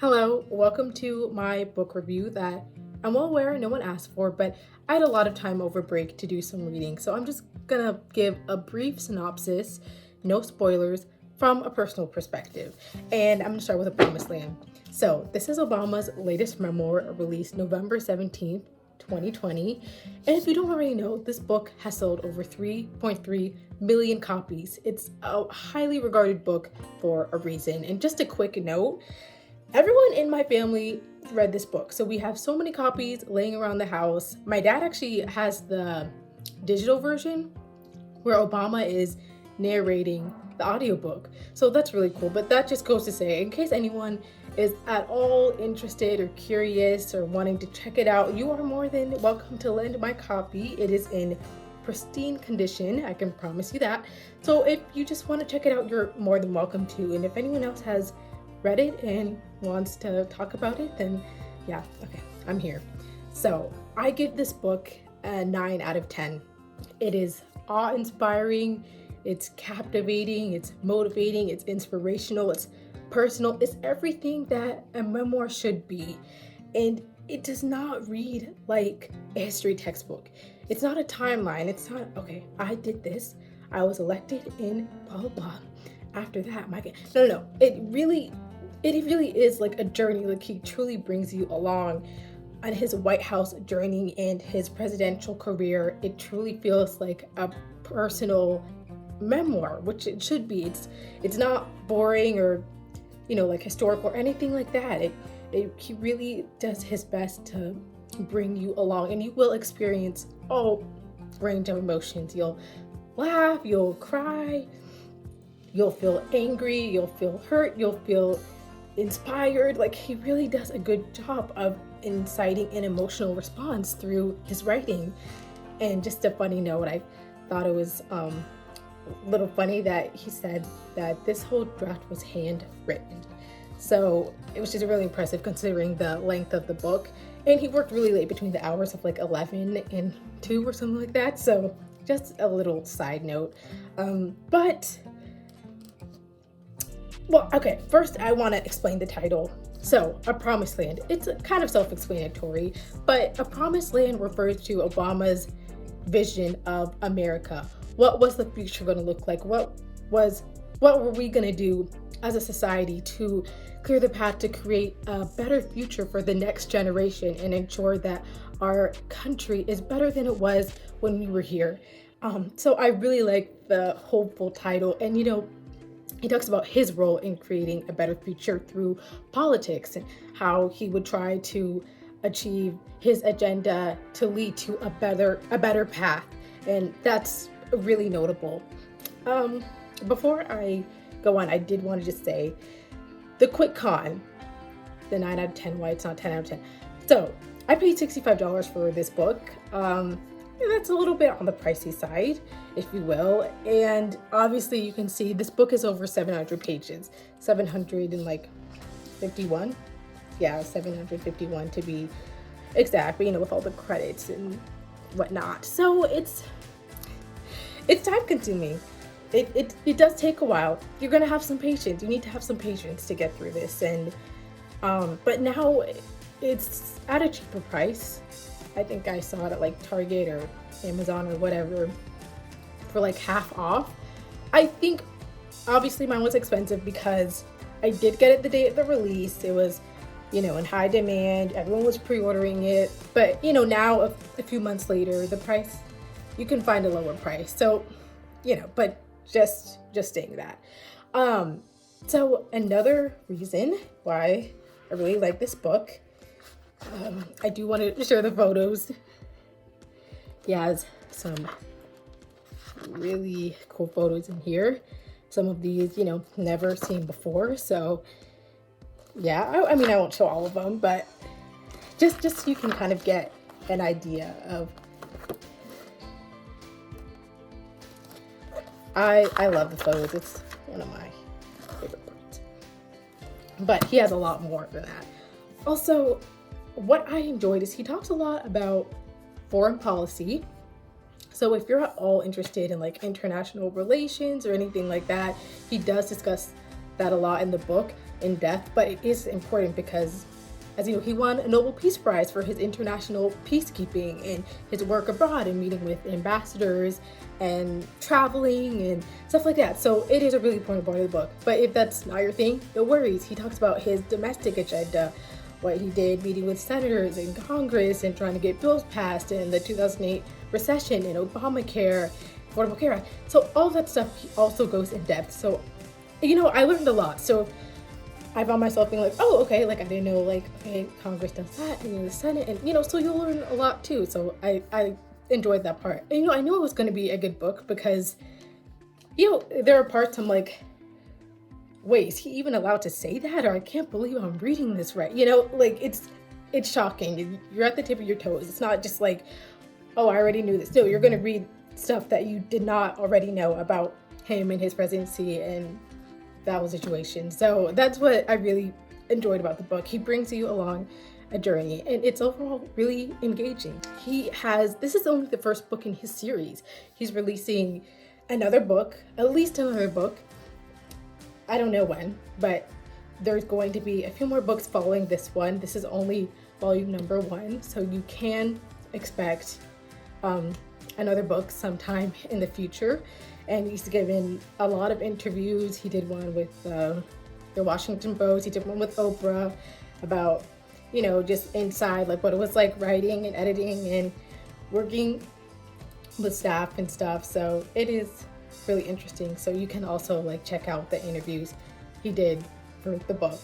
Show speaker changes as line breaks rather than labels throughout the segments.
Hello, welcome to my book review that I'm well aware no one asked for, but I had a lot of time over break to do some reading, so I'm just gonna give a brief synopsis, no spoilers, from a personal perspective. And I'm gonna start with A Promised Land. So, this is Obama's latest memoir released November 17th, 2020. And if you don't already know, this book has sold over 3.3 million copies. It's a highly regarded book for a reason. And just a quick note, everyone in my family read this book. So we have so many copies laying around the house. My dad actually has the digital version where Obama is narrating the audiobook. So that's really cool. But that just goes to say, in case anyone is at all interested or curious or wanting to check it out, you are more than welcome to lend my copy. It is in pristine condition, I can promise you that. So if you just want to check it out, you're more than welcome to. And if anyone else has read it and wants to talk about it, then yeah, okay, I'm here. So I give this book a 9 out of 10. It is awe-inspiring, it's captivating, it's motivating, it's inspirational, it's personal, it's everything that a memoir should be. And it does not read like a history textbook. It's not a timeline. It's not, okay, I did this, I was elected in blah blah blah. After that, my God. No. It really is like a journey. Like, he truly brings you along on his White House journey and his presidential career. It truly feels like a personal memoir, which it should be. It's not boring or like historical or anything like that. He really does his best to bring you along, and you will experience all range of emotions. You'll laugh, you'll cry, you'll feel angry, you'll feel hurt, you'll feel inspired. Like, he really does a good job of inciting an emotional response through his writing. And just a funny note, I thought it was a little funny that he said that this whole draft was handwritten. So it was just really impressive considering the length of the book. And he worked really late, between the hours of like 11 and 2 or something like that. So just a little side note. Well, okay, first I want to explain the title. So, A Promised Land. It's kind of self-explanatory, but A Promised Land refers to Obama's vision of America. What was the future going to look like? What were we going to do as a society to clear the path to create a better future for the next generation and ensure that our country is better than it was when we were here? So I really like the hopeful title, and he talks about his role in creating a better future through politics and how he would try to achieve his agenda to lead to a better path. And that's really notable. Before I go on, I did want to just say the quick con, the 9 out of 10, why it's not 10 out of 10. So I paid $65 for this book. That's a little bit on the pricey side, if you will. And obviously you can see this book is over 700 pages, 751. Yeah, 751 to be exact, but with all the credits and whatnot. So it's time consuming. It does take a while. You're gonna have some patience. You need to have some patience to get through this. And but now it's at a cheaper price. I think I saw it at like Target or Amazon or whatever for like half off. I think obviously mine was expensive because I did get it the day of the release. It was, in high demand. Everyone was pre-ordering it. But, now a few months later, the price, you can find a lower price. So, but just saying that. So another reason why I really like this book, I do want to share the photos. He has some really cool photos in here. Some of these, never seen before. So yeah, I mean, I won't show all of them, but just so you can kind of get an idea of. I love the photos. It's one of my favorite parts. But he has a lot more than that. Also, what I enjoyed is he talks a lot about foreign policy. So if you're at all interested in like international relations or anything like that, he does discuss that a lot in the book. in depth, but it is important because, as you know, he won a Nobel Peace Prize for his international peacekeeping and his work abroad and meeting with ambassadors and traveling and stuff like that. So it is a really important part of the book. But if that's not your thing, no worries. He talks about his domestic agenda, what he did meeting with senators and Congress and trying to get bills passed in the 2008 recession and Obamacare, Affordable Care Act. So all that stuff he also goes in depth. So, you know, I learned a lot. So I found myself being like, oh, okay, like I didn't know, like, okay, Congress does that, and the Senate, and you know, so you'll learn a lot too. So I enjoyed that part. And you know, I knew it was going to be a good book because, you know, there are parts I'm like, wait, is he even allowed to say that? Or I can't believe I'm reading this right. You know, like it's shocking. You're at the tip of your toes. It's not just like, oh, I already knew this. No, you're going to read stuff that you did not already know about him and his presidency and that whole situation. So that's what I really enjoyed about the book. He brings you along a journey and it's overall really engaging. This is only the first book in his series. He's releasing another book, at least another book. I don't know when, but there's going to be a few more books following this one. This is only volume number 1, so you can expect another book sometime in the future. And he's given a lot of interviews. He did one with the Washington Post. He did one with Oprah about, you know, just inside, like what it was like writing and editing and working with staff and stuff. So it is really interesting. So you can also like check out the interviews he did for the book.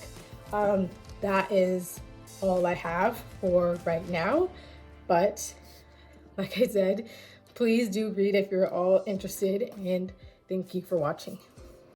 That is all I have for right now. But like I said, please do read if you're all interested, and thank you for watching.